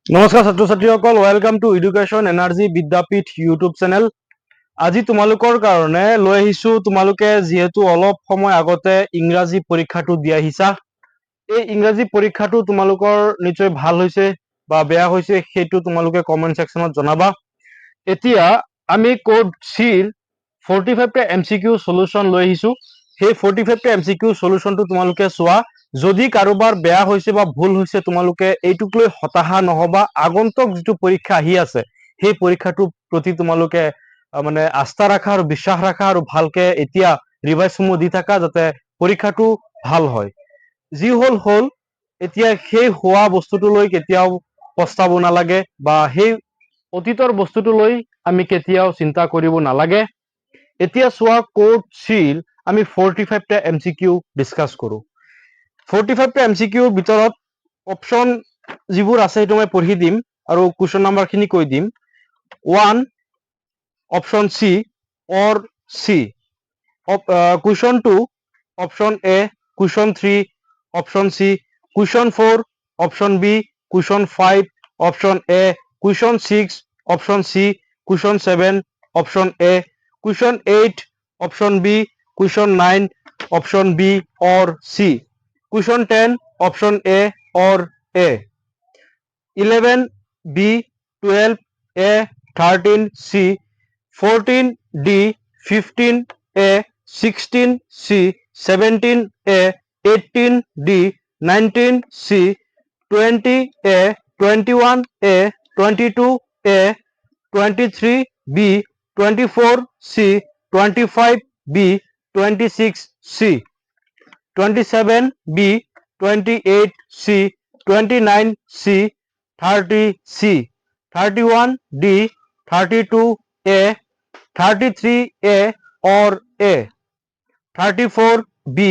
নমস্কাৰ ছাত্ৰ ছাত্ৰীসকল, welcome to Education Energy Vidyapeeth YouTube channel. আজি তোমালোকৰ কাৰণে লৈ আহিছো, তোমালোকে যিহেতু অলপ সময় আগতে ইংৰাজী পৰীক্ষাটো দি আহিছা, এই ইংৰাজী পৰীক্ষাটো তোমালোকৰ নিশ্চয় ভাল হৈছে বা বেয়া হৈছে সেইটো তোমালোকে কমেন্ট সেকশনত জনাবা। এতিয়া আমি কোড চিৰ 45টা এমচিকিউ সলিউশন লৈ আহিছো। সেই 45টা এমচিকিউ সলিউশনটো তোমালোকে চোৱা। যদি কাৰোবাৰ বেয়া হৈছে বা ভুল হৈছে তোমালোকে এইটোক লৈ হতাশা নহবা। আগন্তুক যেটো পৰীক্ষা আহি আছে সেই পৰীক্ষাটোৰ প্ৰতি তোমালোকে মানে আস্থা ৰাখা আৰু বিশ্বাস ৰাখা আৰু ভালকে এতিয়া ৰিভাইজসমূহ দি থাকা যাতে পৰীক্ষাটো ভাল হয়। যি হল এতিয়া সেই হোৱা বস্তুটো লৈ কেতিয়াও পস্তাব নালাগে বা সেই অতীতৰ বস্তুটো লৈ আমি কেতিয়াও চিন্তা কৰিব নালাগে। এতিয়া চোৱা কোড চিৰ আমি 45টা এমচিকিউ ডিসকাস কৰো। 45টা এমচিকিউৰ ভিতৰত অপশন যিবোৰ আছে সেইটো মই পঢ়ি দিম আৰু কুৱেশ্যন নাম্বাৰখিনি কৈ দিম। 1 option C or C, question 2 option A, question 3 option C, question 4 option B, question 5 option A, question 6 option C, question 7 option A, question 8 option B, question 9 option B or C, question 10 option A or A, 11 B, 12 A, 13 C, 14 D, 15 A, 16 C, 17 A, 18 D, 19 C, 20 A, 21 A, 22 A, 23 B, 24 C, 25 B, 26 C, 27 B, 28 C, 29 C, 30 C, 31 D, 32 A, 33 A or A, 34 B,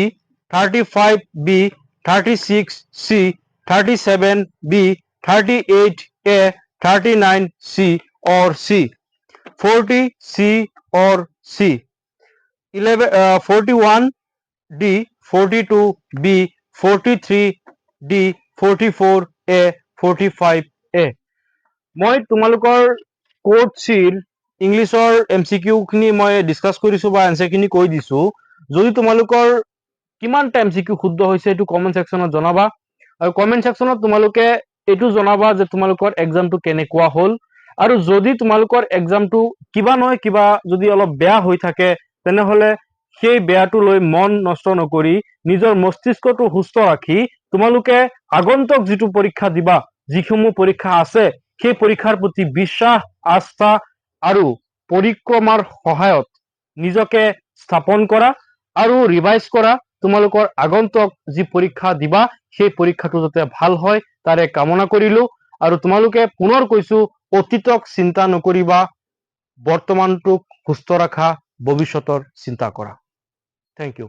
35 B, 36 C, 37 B, 38 A, 39 C or C, 40 C or C, 41 D, 42 B, 43 D, 44 A, 45 A. মই তোমালোকৰ code চিৰ ইংলিছৰ MCQ খিনি মই discuss কৰিছো বা answer খিনি কৈ দিছো। যদি তোমালোকৰ কিমানটা এমচিকিউ শুদ্ধ হৈছে এইটো কমেন্ট সেকশনত জনাবা আৰু কমেন্ট সেকশনত তোমালোকে এইটো জনাবা যে তোমালোকৰ এক্সামটো কেনেকুৱা হল। আৰু যদি তোমালোকৰ এক্সামটো কিবা নহয় কিবা যদি অলপ বেয়া হৈ থাকে তেনেহলে সেই বেয়াটো লৈ মন নষ্ট নকৰি নিজৰ মস্তিষ্কটো সুস্থ ৰাখি তোমালোকে আগন্তুক যেটো পৰীক্ষা দিবা, যিসমূহ পৰীক্ষা আছে সেই পৰীক্ষাৰ প্ৰতি বিশ্বাস, আস্থা আৰু পৰিক্ৰমাৰ সহায়ত নিজকে স্থাপন কৰা আৰু ৰিভাইজ কৰা। তোমালোকৰ আগন্তুক যি পৰীক্ষা দিবা সেই পৰীক্ষাটো যাতে ভাল হয় তাৰে কামনা কৰিলো। আৰু তোমালোকে পুনৰ কৈছো অতীতক চিন্তা নকৰিবা, বৰ্তমানটোক সুস্থ ৰাখা, ভৱিষ্যতৰ চিন্তা কৰা। Thank U.